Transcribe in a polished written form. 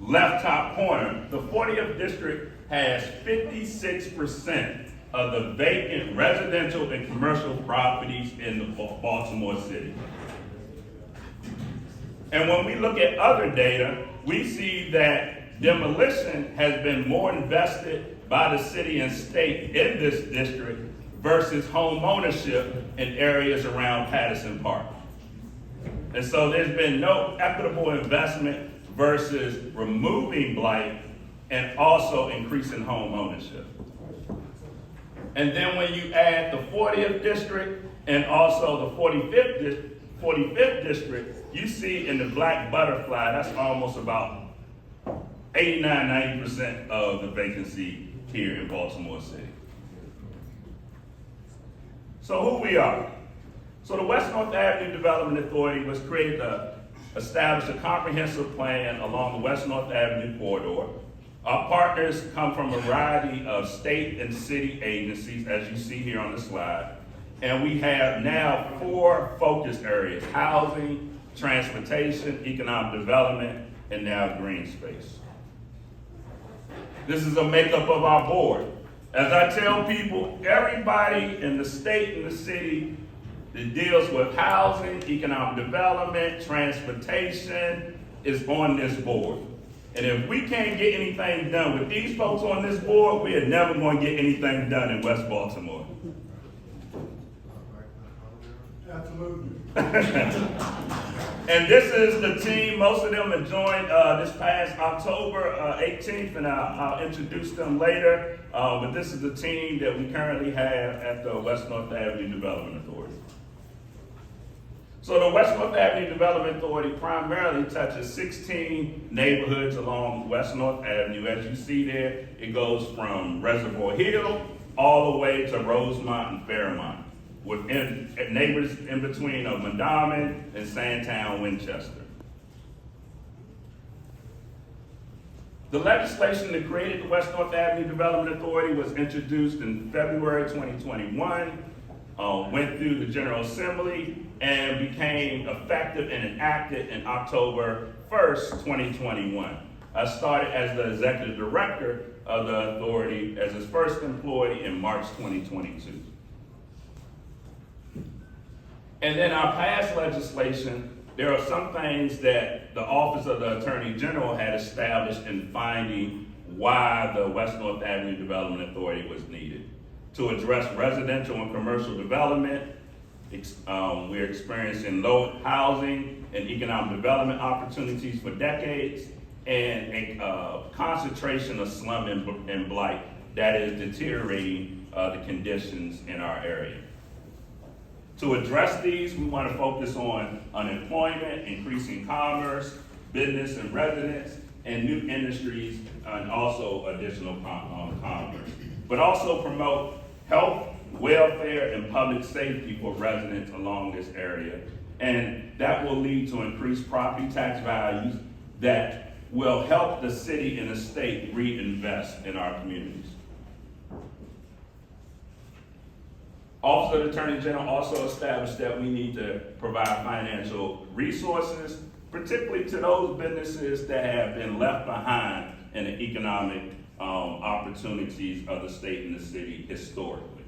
left top corner, the 40th district has 56% of the vacant residential and commercial properties in the Baltimore City. And when we look at other data, we see that demolition has been more invested by the city and state in this district versus home ownership in areas around Patterson Park. And so there's been no equitable investment versus removing blight and also increasing home ownership. And then when you add the 40th district and also the 45th district, you see in the black butterfly, that's almost about 89–90% of the vacancy here in Baltimore City. So who we are. So the West North Avenue Development Authority was created to establish a comprehensive plan along the West North Avenue corridor. Our partners come from a variety of state and city agencies, as you see here on the slide. And we have now 4 focus areas: housing, transportation, economic development, and now green space. This is a makeup of our board. As I tell people, everybody in the state and the city that deals with housing, economic development, transportation is on this board. And if we can't get anything done with these folks on this board, we are never going to get anything done in West Baltimore. Absolutely. And this is the team. Most of them have joined this past October 18th, and I'll introduce them later. But this is the team that we currently have at the West North Avenue Development Authority. So the West North Avenue Development Authority primarily touches 16 neighborhoods along West North Avenue. As you see there, it goes from Reservoir Hill all the way to Rosemont and Fairmont, with neighbors in between of Mondawmin and Sandtown, Winchester. The legislation that created the West North Avenue Development Authority was introduced in February 2021, went through the General Assembly, and became effective and enacted in October 1st, 2021. I started as the executive director of the authority as its first employee in March 2022. And then our past legislation, there are some things that the Office of the Attorney General had established in finding why the West North Avenue Development Authority was needed. To address residential and commercial development, we're experiencing low housing and economic development opportunities for decades, and a concentration of slum and blight that is deteriorating the conditions in our area. To address these, we want to focus on unemployment, increasing commerce, business and residents, and new industries, and also additional commerce. But also promote health, welfare, and public safety for residents along this area. And that will lead to increased property tax values that will help the city and the state reinvest in our communities. Office of the Attorney General also established that we need to provide financial resources, particularly to those businesses that have been left behind in the economic opportunities of the state and the city historically.